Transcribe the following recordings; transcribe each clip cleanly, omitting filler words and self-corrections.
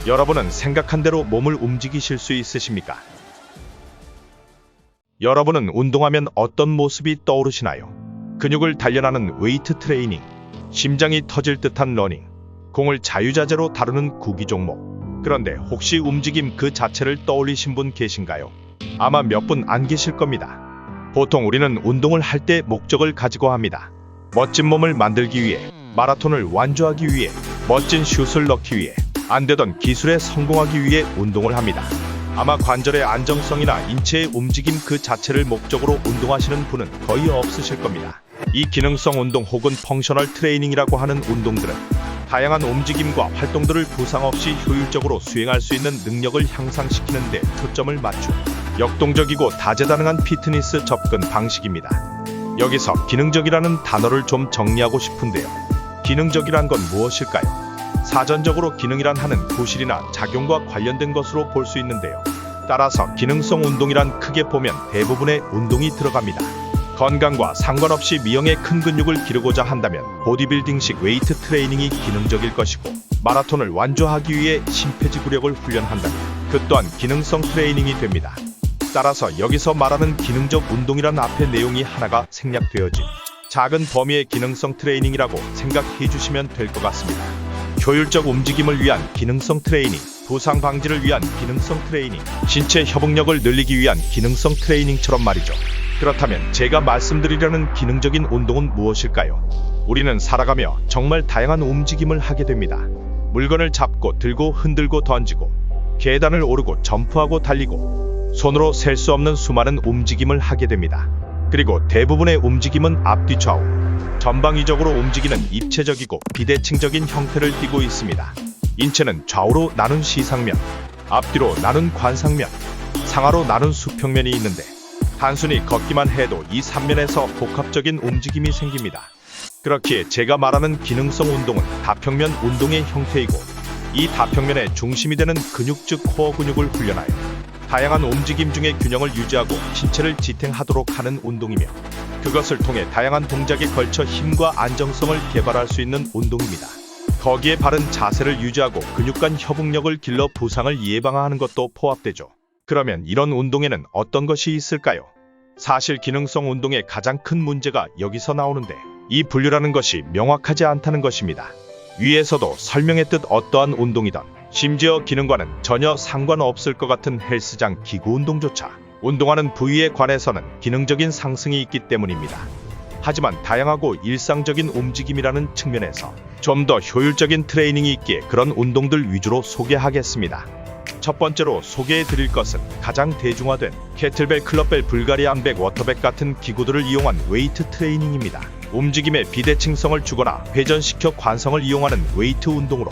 여러분은 생각한 대로 몸을 움직이실 수 있으십니까? 여러분은 운동하면 어떤 모습이 떠오르시나요? 근육을 단련하는 웨이트 트레이닝, 심장이 터질 듯한 러닝, 공을 자유자재로 다루는 구기 종목. 그런데 혹시 움직임 그 자체를 떠올리신 분 계신가요? 아마 몇 분 안 계실 겁니다. 보통 우리는 운동을 할 때 목적을 가지고 합니다. 멋진 몸을 만들기 위해, 마라톤을 완주하기 위해, 멋진 슛을 넣기 위해, 안 되던 기술에 성공하기 위해 운동을 합니다. 아마 관절의 안정성이나 인체의 움직임 그 자체를 목적으로 운동하시는 분은 거의 없으실 겁니다. 이 기능성 운동 혹은 펑셔널 트레이닝이라고 하는 운동들은 다양한 움직임과 활동들을 부상 없이 효율적으로 수행할 수 있는 능력을 향상시키는 데 초점을 맞춘 역동적이고 다재다능한 피트니스 접근 방식입니다. 여기서 기능적이라는 단어를 좀 정리하고 싶은데요. 기능적이란 건 무엇일까요? 사전적으로 기능이란 하는 부실이나 작용과 관련된 것으로 볼 수 있는데요. 따라서 기능성 운동이란 크게 보면 대부분의 운동이 들어갑니다. 건강과 상관없이 미형의 큰 근육을 기르고자 한다면 보디빌딩식 웨이트 트레이닝이 기능적일 것이고, 마라톤을 완주하기 위해 심폐지구력을 훈련한다면 그 또한 기능성 트레이닝이 됩니다. 따라서 여기서 말하는 기능적 운동이란 앞의 내용이 하나가 생략되어진 작은 범위의 기능성 트레이닝이라고 생각해 주시면 될 것 같습니다. 효율적 움직임을 위한 기능성 트레이닝, 부상 방지를 위한 기능성 트레이닝, 신체 협응력을 늘리기 위한 기능성 트레이닝처럼 말이죠. 그렇다면 제가 말씀드리려는 기능적인 운동은 무엇일까요? 우리는 살아가며 정말 다양한 움직임을 하게 됩니다. 물건을 잡고 들고 흔들고 던지고, 계단을 오르고 점프하고 달리고, 손으로 셀 수 없는 수많은 움직임을 하게 됩니다. 그리고 대부분의 움직임은 앞뒤 좌우, 전방위적으로 움직이는 입체적이고 비대칭적인 형태를 띠고 있습니다. 인체는 좌우로 나눈 시상면, 앞뒤로 나눈 관상면, 상하로 나눈 수평면이 있는데, 단순히 걷기만 해도 이 3면에서 복합적인 움직임이 생깁니다. 그렇기에 제가 말하는 기능성 운동은 다평면 운동의 형태이고, 이 다평면의 중심이 되는 근육 즉 코어 근육을 훈련하여 다양한 움직임 중의 균형을 유지하고 신체를 지탱하도록 하는 운동이며, 그것을 통해 다양한 동작에 걸쳐 힘과 안정성을 개발할 수 있는 운동입니다. 거기에 바른 자세를 유지하고 근육 간 협응력을 길러 부상을 예방하는 것도 포함되죠. 그러면 이런 운동에는 어떤 것이 있을까요? 사실 기능성 운동의 가장 큰 문제가 여기서 나오는데, 이 분류라는 것이 명확하지 않다는 것입니다. 위에서도 설명했듯 어떠한 운동이든, 심지어 기능과는 전혀 상관없을 것 같은 헬스장 기구 운동조차 운동하는 부위에 관해서는 기능적인 상승이 있기 때문입니다. 하지만 다양하고 일상적인 움직임이라는 측면에서 좀 더 효율적인 트레이닝이 있기에 그런 운동들 위주로 소개하겠습니다. 첫 번째로 소개해 드릴 것은 가장 대중화된 캐틀벨, 클럽벨, 불가리 암백, 워터백 같은 기구들을 이용한 웨이트 트레이닝입니다. 움직임에 비대칭성을 주거나 회전시켜 관성을 이용하는 웨이트 운동으로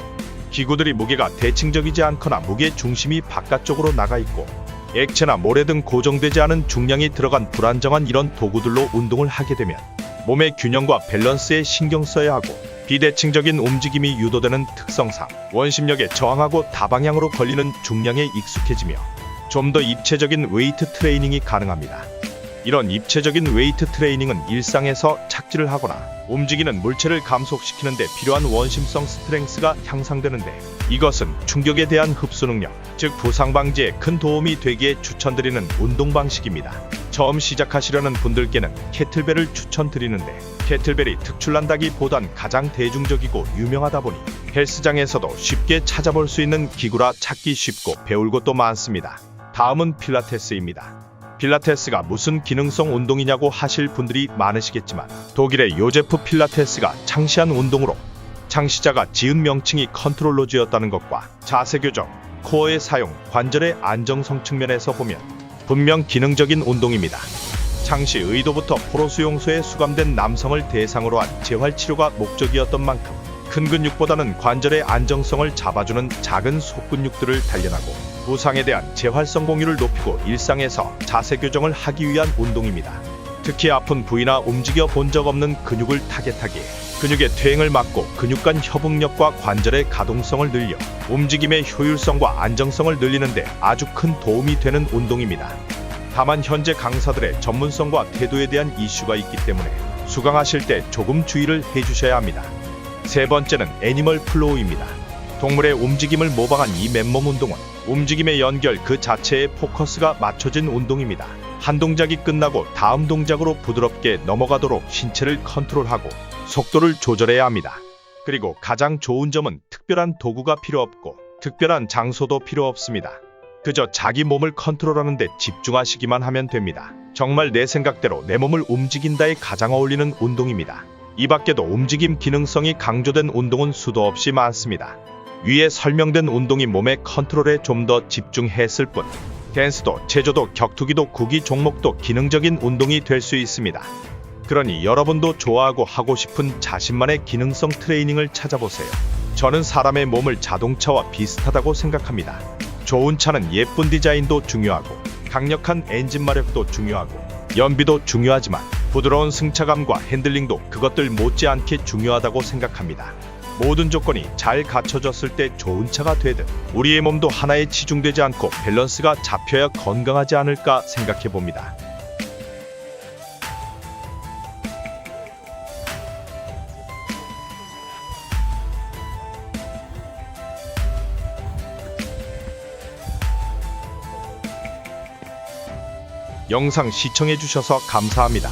기구들이 무게가 대칭적이지 않거나 무게 중심이 바깥쪽으로 나가 있고, 액체나 모래 등 고정되지 않은 중량이 들어간 불안정한 이런 도구들로 운동을 하게 되면 몸의 균형과 밸런스에 신경 써야 하고, 비대칭적인 움직임이 유도되는 특성상 원심력에 저항하고 다방향으로 걸리는 중량에 익숙해지며 좀 더 입체적인 웨이트 트레이닝이 가능합니다. 이런 입체적인 웨이트 트레이닝은 일상에서 착지를 하거나 움직이는 물체를 감속시키는 데 필요한 원심성 스트렝스가 향상되는데, 이것은 충격에 대한 흡수 능력, 즉 부상 방지에 큰 도움이 되기에 추천드리는 운동 방식입니다. 처음 시작하시려는 분들께는 캐틀벨을 추천드리는데, 캐틀벨이 특출난다기보단 가장 대중적이고 유명하다 보니 헬스장에서도 쉽게 찾아볼 수 있는 기구라 찾기 쉽고 배울 것도 많습니다. 다음은 필라테스입니다. 필라테스가 무슨 기능성 운동이냐고 하실 분들이 많으시겠지만, 독일의 요제프 필라테스가 창시한 운동으로 창시자가 지은 명칭이 컨트롤로즈였다는 것과 자세 교정, 코어의 사용, 관절의 안정성 측면에서 보면 분명 기능적인 운동입니다. 창시 의도부터 포로 수용소에 수감된 남성을 대상으로 한 재활치료가 목적이었던 만큼 큰 근육보다는 관절의 안정성을 잡아주는 작은 속근육들을 단련하고 부상에 대한 재활성 공유를 높이고 일상에서 자세 교정을 하기 위한 운동입니다. 특히 아픈 부위나 움직여 본 적 없는 근육을 타겟하기에 근육의 퇴행을 막고 근육 간 협응력과 관절의 가동성을 늘려 움직임의 효율성과 안정성을 늘리는데 아주 큰 도움이 되는 운동입니다. 다만 현재 강사들의 전문성과 태도에 대한 이슈가 있기 때문에 수강하실 때 조금 주의를 해주셔야 합니다. 세 번째는 애니멀 플로우입니다. 동물의 움직임을 모방한 이 맨몸 운동은 움직임의 연결 그 자체에 포커스가 맞춰진 운동입니다. 한 동작이 끝나고 다음 동작으로 부드럽게 넘어가도록 신체를 컨트롤하고 속도를 조절해야 합니다. 그리고 가장 좋은 점은 특별한 도구가 필요 없고 특별한 장소도 필요 없습니다. 그저 자기 몸을 컨트롤하는 데 집중하시기만 하면 됩니다. 정말 내 생각대로 내 몸을 움직인다에 가장 어울리는 운동입니다. 이 밖에도 움직임 기능성이 강조된 운동은 수도 없이 많습니다. 위에 설명된 운동이 몸의 컨트롤에 좀 더 집중했을 뿐 댄스도 체조도 격투기도 구기 종목도 기능적인 운동이 될 수 있습니다. 그러니 여러분도 좋아하고 하고 싶은 자신만의 기능성 트레이닝을 찾아보세요. 저는 사람의 몸을 자동차와 비슷하다고 생각합니다. 좋은 차는 예쁜 디자인도 중요하고 강력한 엔진 마력도 중요하고 연비도 중요하지만 부드러운 승차감과 핸들링도 그것들 못지않게 중요하다고 생각합니다. 모든 조건이 잘 갖춰졌을 때 좋은 차가 되듯 우리의 몸도 하나에 치중되지 않고 밸런스가 잡혀야 건강하지 않을까 생각해 봅니다. 영상 시청해 주셔서 감사합니다.